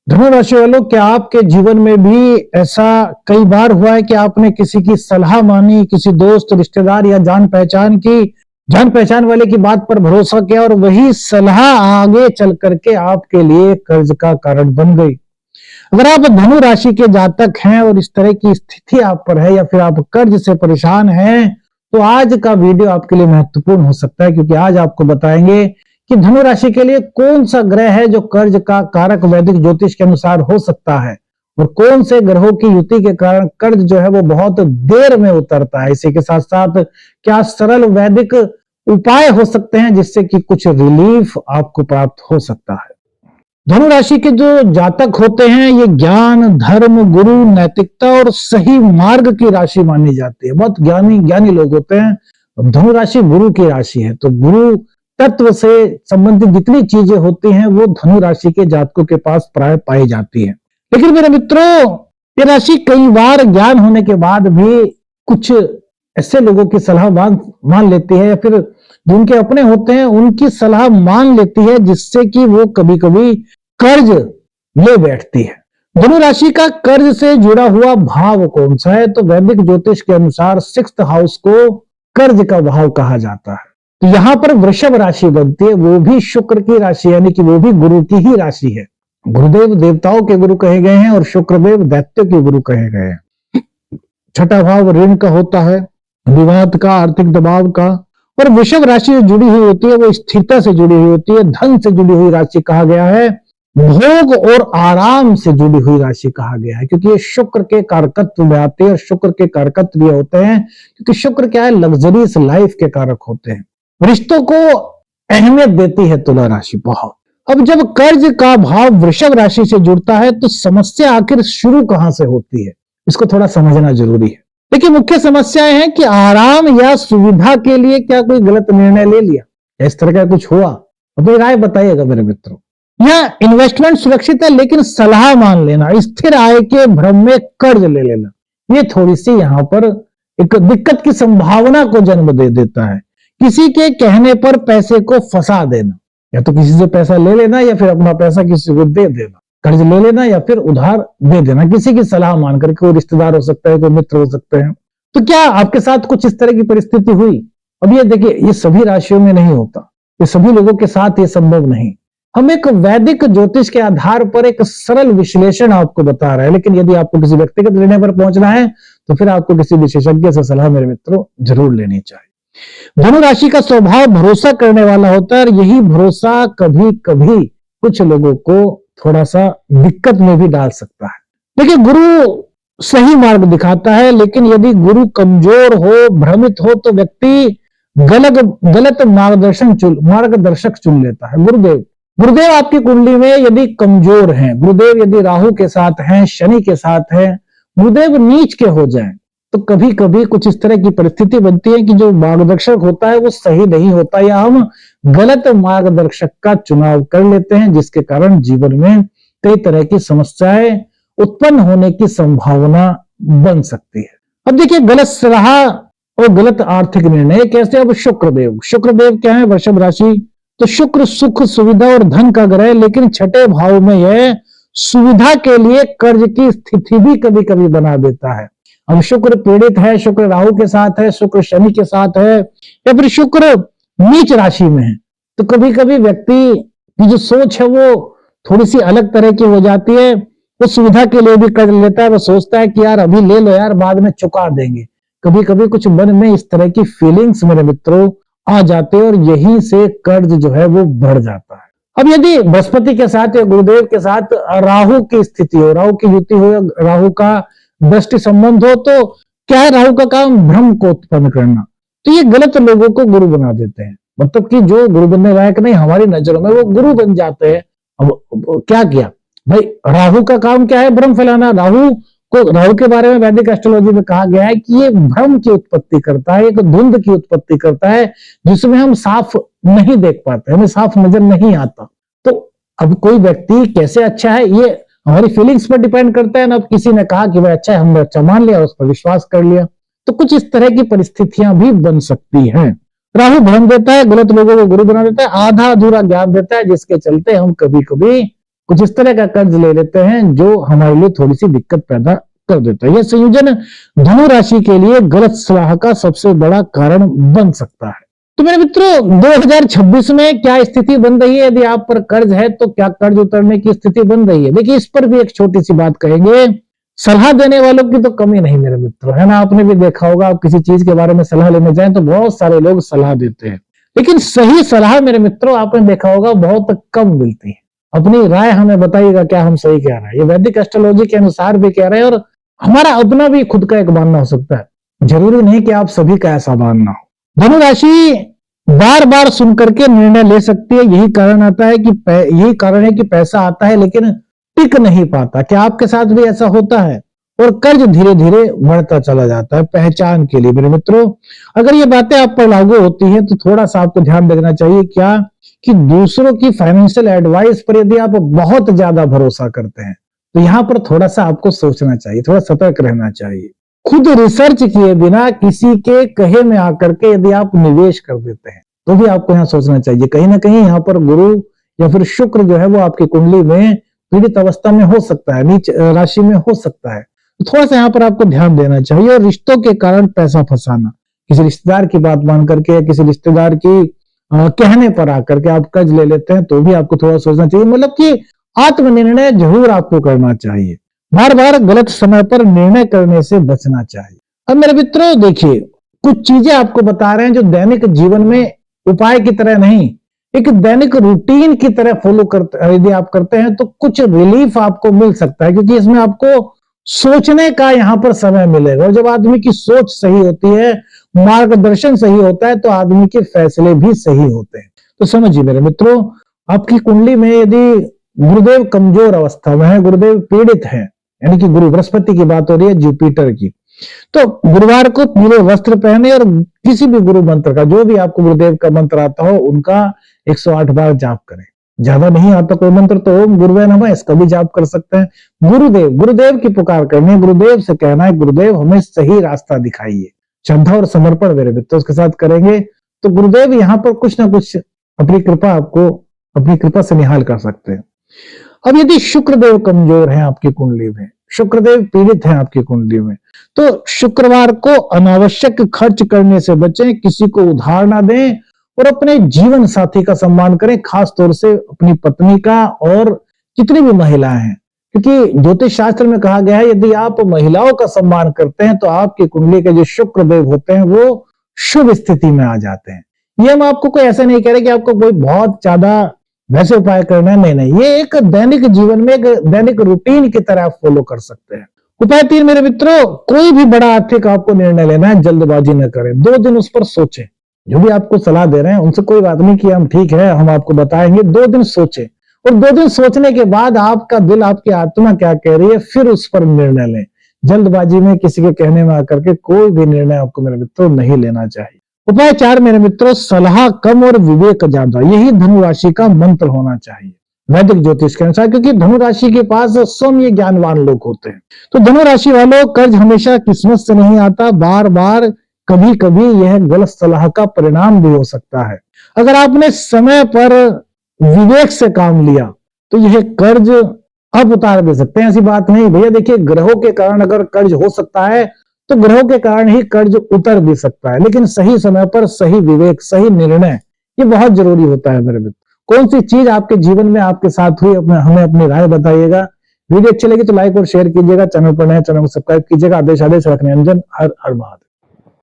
धनु राशि वालों, क्या आपके जीवन में भी ऐसा कई बार हुआ है कि आपने किसी की सलाह मानी, किसी दोस्त, रिश्तेदार या जान पहचान वाले की बात पर भरोसा किया और वही सलाह आगे चल करके आपके लिए कर्ज का कारण बन गई? अगर आप धनु राशि के जातक हैं और इस तरह की स्थिति आप पर है या फिर आप कर्ज से परेशान हैं, तो आज का वीडियो आपके लिए महत्वपूर्ण हो सकता है, क्योंकि आज आपको बताएंगे कि धनु राशि के लिए कौन सा ग्रह है जो कर्ज का कारक वैदिक ज्योतिष के अनुसार हो सकता है और कौन से ग्रहों की युति के कारण कर्ज जो है वो बहुत देर में उतरता है। इसी के साथ साथ क्या सरल वैदिक उपाय हो सकते हैं जिससे कि कुछ रिलीफ आपको प्राप्त हो सकता है। धनु राशि के जो जातक होते हैं ये ज्ञान, धर्म, गुरु, नैतिकता और सही मार्ग की राशि मानी जाती है। बहुत ज्ञानी लोग होते हैं। धनु राशि गुरु की राशि है, तो गुरु तत्व से संबंधित जितनी चीजें होती हैं वो धनु राशि के जातकों के पास प्राय पाई जाती है। लेकिन मेरे मित्रों, ये राशि कई बार ज्ञान होने के बाद भी कुछ ऐसे लोगों की सलाह मान लेती है या फिर जिनके अपने होते हैं उनकी सलाह मान लेती है, जिससे कि वो कभी कभी कर्ज ले बैठती है। धनु राशि का कर्ज से जुड़ा हुआ भाव कौन सा है? तो वैदिक ज्योतिष के अनुसार 6th हाउस को कर्ज का भाव कहा जाता है। तो यहां पर वृषभ राशि बनती है, वो भी शुक्र की राशि, यानी कि वो भी गुरु की ही राशि है। गुरुदेव देवताओं के गुरु कहे गए हैं और शुक्रदेव दैत्यों के गुरु कहे गए हैं। छठा भाव ऋण का होता है, विवाद का, आर्थिक दबाव का। और वृषभ राशि जो जुड़ी हुई होती है वो स्थिरता से जुड़ी हुई होती है, धन से जुड़ी हुई राशि कहा गया है, भोग और आराम से जुड़ी हुई राशि कहा गया है, क्योंकि ये शुक्र के कारकत्व में आते हैं और शुक्र के कारकत्व ये होते हैं क्योंकि शुक्र क्या है, लग्जरीज लाइफ के कारक होते हैं। रिश्तों को अहमियत देती है तुला राशि बहुत। अब जब कर्ज का भाव वृषभ राशि से जुड़ता है तो समस्या आखिर शुरू कहां से होती है, इसको थोड़ा समझना जरूरी है। देखिए, मुख्य समस्याएं हैं कि आराम या सुविधा के लिए क्या कोई गलत निर्णय ले लिया या इस तरह का कुछ हुआ? अपनी राय बताइएगा मेरे मित्रों। या इन्वेस्टमेंट सुरक्षित है लेकिन सलाह मान लेना, स्थिर आय के भ्रम में कर्ज ले लेना, ये थोड़ी सी यहां पर एक दिक्कत की संभावना को जन्म दे देता है। किसी के कहने पर पैसे को फंसा देना, या तो किसी से पैसा ले लेना या फिर अपना पैसा किसी को दे देना, कर्ज ले लेना या फिर उधार दे देना, किसी की सलाह मान करके। कोई रिश्तेदार हो सकता है, कोई मित्र हो सकते हैं। तो क्या आपके साथ कुछ इस तरह की परिस्थिति हुई? अब ये देखिए, ये सभी राशियों में नहीं होता, ये सभी लोगों के साथ ये संभव नहीं। हम एक वैदिक ज्योतिष के आधार पर एक सरल विश्लेषण आपको बता रहे हैं, लेकिन यदि आपको किसी व्यक्तिगत निर्णय पर पहुंचना है तो फिर आपको किसी विशेषज्ञ से सलाह मेरे मित्रों जरूर लेनी चाहिए। धनु राशि का स्वभाव भरोसा करने वाला होता है और यही भरोसा कभी कभी कुछ लोगों को थोड़ा सा दिक्कत में भी डाल सकता है। देखिए, गुरु सही मार्ग दिखाता है, लेकिन यदि गुरु कमजोर हो, भ्रमित हो, तो व्यक्ति गलत मार्गदर्शक चुन लेता है। गुरुदेव आपकी कुंडली में यदि कमजोर हैं, गुरुदेव यदि राहु के साथ हैं, शनि के साथ हैं, गुरुदेव नीच के हो जाएं, तो कभी कभी कुछ इस तरह की परिस्थिति बनती है कि जो मार्गदर्शक होता है वो सही नहीं होता, या हम गलत मार्गदर्शक का चुनाव कर लेते हैं, जिसके कारण जीवन में कई तरह की समस्याएं उत्पन्न होने की संभावना बन सकती है। अब देखिए, गलत सलाह और गलत आर्थिक निर्णय कैसे? अब शुक्रदेव क्या है? वृषभ राशि। तो शुक्र सुख, सुविधा और धन का ग्रह, लेकिन छठे भाव में यह सुविधा के लिए कर्ज की स्थिति भी कभी कभी बना देता है। अब शुक्र पीड़ित है, शुक्र राहु के साथ है, शुक्र शनि के साथ है, या फिर शुक्र नीच राशि में है, तो कभी कभी व्यक्ति की जो सोच है वो थोड़ी सी अलग तरह की हो जाती है। वो सुविधा के लिए भी कर्ज लेता है, वो सोचता है कि यार अभी ले लो यार, बाद में चुका देंगे। कभी कभी कुछ मन में इस तरह की फीलिंग्स मेरे मित्रों आ जाते हैं और यहीं से कर्ज जो है वो बढ़ जाता है। अब यदि बृहस्पति के साथ या गुरुदेव के साथ राहु की स्थिति हो, राहु की युति हो, राहु का दृष्टि संबंध हो, तो क्या है? राहु का काम भ्रम को उत्पन्न करना। तो ये गलत लोगों को गुरु बना देते हैं, मतलब कि जो गुरु बनने लायक नहीं, हमारी नजरों में वो गुरु बन जाते हैं। अब क्या किया भाई? राहु का काम क्या है? भ्रम फैलाना। राहु के बारे में वैदिक एस्ट्रोलॉजी में कहा गया है कि ये भ्रम की उत्पत्ति करता है, एक धुंध की उत्पत्ति करता है, जिसमें हम साफ नहीं देख पाते, हमें साफ नजर नहीं आता। तो अब कोई व्यक्ति कैसे अच्छा है, ये हमारी फीलिंग्स पर डिपेंड करता है ना। अब किसी ने कहा कि वह अच्छा है, हमने अच्छा मान लिया, उस पर विश्वास कर लिया, तो कुछ इस तरह की परिस्थितियां भी बन सकती हैं। राहु भ्रम देता है, गलत लोगों को गुरु बना देता है, आधा अधूरा ज्ञान देता है, जिसके चलते हम कभी कभी कुछ इस तरह का कर्ज ले लेते हैं जो हमारे लिए थोड़ी सी दिक्कत पैदा कर देता है। यह संयोजन धनु राशि के लिए गलत सलाह का सबसे बड़ा कारण बन सकता है। तो मेरे मित्रों, 2026 में क्या स्थिति बन रही है? यदि आप पर कर्ज है तो क्या कर्ज उतरने की स्थिति बन रही है? देखिए, इस पर भी एक छोटी सी बात कहेंगे। सलाह देने वालों की तो कमी नहीं मेरे मित्रों, है ना। आपने भी देखा होगा, आप किसी चीज के बारे में सलाह लेने जाएं तो बहुत सारे लोग सलाह देते हैं, लेकिन सही सलाह मेरे मित्रों आपने देखा होगा बहुत कम मिलती है। अपनी राय हमें बताइएगा, क्या हम सही कह रहे हैं? ये वैदिक एस्ट्रोलॉजी के अनुसार भी कह रहे हैं, और हमारा अपना भी खुद का एक मानना हो सकता है। जरूरी नहीं कि आप सभी का ऐसा मानना हो। धनु राशि बार बार सुन करके निर्णय ले सकती है। यही कारण है कि पैसा आता है लेकिन टिक नहीं पाता। क्या आपके साथ भी ऐसा होता है? और कर्ज धीरे धीरे बढ़ता चला जाता है। पहचान के लिए मेरे मित्रों, अगर ये बातें आप पर लागू होती हैं तो थोड़ा सा आपको ध्यान देना चाहिए क्या कि दूसरों की फाइनेंशियल एडवाइस पर यदि आप बहुत ज्यादा भरोसा करते हैं तो यहां पर थोड़ा सा आपको सोचना चाहिए, थोड़ा सतर्क रहना चाहिए। खुद रिसर्च किए बिना किसी के कहे में आकर के यदि आप निवेश कर देते हैं तो भी आपको यहाँ सोचना चाहिए। कहीं ना कहीं यहाँ पर गुरु या फिर शुक्र जो है वो आपकी कुंडली में पीड़ित अवस्था में हो सकता है, नीच राशि में हो सकता है। तो थोड़ा सा यहाँ पर आपको ध्यान देना चाहिए। और रिश्तों के कारण पैसा फंसाना, किसी रिश्तेदार की बात मान करके, किसी रिश्तेदार की कहने पर आकर के आप कर्ज ले लेते हैं तो भी आपको थोड़ा सोचना चाहिए। मतलब कि आत्मनिर्णय जरूर आपको करना चाहिए। बार बार गलत समय पर निर्णय करने से बचना चाहिए। अब मेरे मित्रों देखिए, कुछ चीजें आपको बता रहे हैं जो दैनिक जीवन में उपाय की तरह नहीं, एक दैनिक रूटीन की तरह फॉलो करते यदि आप करते हैं तो कुछ रिलीफ आपको मिल सकता है, क्योंकि इसमें आपको सोचने का यहाँ पर समय मिलेगा। और जब आदमी की सोच सही होती है, मार्गदर्शन सही होता है, तो आदमी के फैसले भी सही होते हैं। तो समझिए मेरे मित्रों, आपकी कुंडली में यदि गुरुदेव कमजोर अवस्था में है, गुरुदेव पीड़ित है, यानी कि गुरु बृहस्पति की बात हो रही है, जुपिटर की, तो गुरुवार को पीले वस्त्र पहने और किसी भी गुरु मंत्र का, जो भी आपको गुरुदेव का मंत्र आता हो, उनका 108 बार जाप करें। ज्यादा नहीं आता कोई मंत्र तो ओम गुरुवे नमः, इसका भी जाप कर सकते हैं। गुरुदेव की पुकार करनी है, गुरुदेव से कहना है गुरुदेव हमें सही रास्ता दिखाइए। श्रद्धा और समर्पण मेरे मित्रों उसके साथ करेंगे तो गुरुदेव यहाँ पर कुछ ना कुछ अपनी कृपा से निहाल कर सकते हैं। अब यदि शुक्रदेव कमजोर है आपकी कुंडली में, शुक्रदेव पीड़ित है आपकी कुंडली में, तो शुक्रवार को अनावश्यक खर्च करने से बचें, किसी को उधार ना दें और अपने जीवन साथी का सम्मान करें, खास तौर से अपनी पत्नी का और जितनी भी महिलाएं हैं। क्योंकि ज्योतिष शास्त्र में कहा गया है यदि आप महिलाओं का सम्मान करते हैं तो आपकी कुंडली के जो शुक्रदेव होते हैं वो शुभ स्थिति में आ जाते हैं। ये हम आपको कोई ऐसा नहीं कह रहे कि आपको कोई बहुत ज्यादा वैसे उपाय करना है, नहीं, ये एक दैनिक जीवन में एक दैनिक रूटीन की तरह आप फॉलो कर सकते हैं। उपाय 3 मेरे मित्रों, कोई भी बड़ा आर्थिक आपको निर्णय लेना है, जल्दबाजी न करें, 2 दिन उस पर सोचें। जो भी आपको सलाह दे रहे हैं उनसे कोई बात नहीं कि हम ठीक है, हम आपको बताएंगे। 2 दिन सोचें और 2 दिन सोचने के बाद आपका दिल, आपकी आत्मा क्या कह रही है, फिर उस पर निर्णय लें। जल्दबाजी में किसी के कहने में आकर के कोई भी निर्णय आपको मेरे मित्रों नहीं लेना चाहिए। उपाय 4 मेरे मित्रों, सलाह कम और विवेक ज्यादा, यही धनु राशि का मंत्र होना चाहिए वैदिक ज्योतिष के अनुसार, क्योंकि धनु राशि के पास सौम्य ज्ञानवान लोग होते हैं। तो धनु राशि वालों, कर्ज हमेशा किस्मत से नहीं आता, बार बार कभी कभी यह गलत सलाह का परिणाम भी हो सकता है। अगर आपने समय पर विवेक से काम लिया तो यह कर्ज आप उतार दे सकते हैं, ऐसी बात नहीं भैया। देखिए, ग्रहों के कारण अगर कर्ज हो सकता है तो ग्रहों के कारण ही कर्ज उतर भी सकता है, लेकिन सही समय पर सही विवेक, सही निर्णय, ये बहुत जरूरी होता है मेरे मित्र। कौन सी चीज आपके जीवन में आपके साथ हुई, हमें अपनी राय बताइएगा। वीडियो अच्छी लगी तो लाइक और शेयर कीजिएगा। चैनल पर नए, चैनल को सब्सक्राइब कीजिएगा। आदेश रखने अंजन, हर हर महादेव।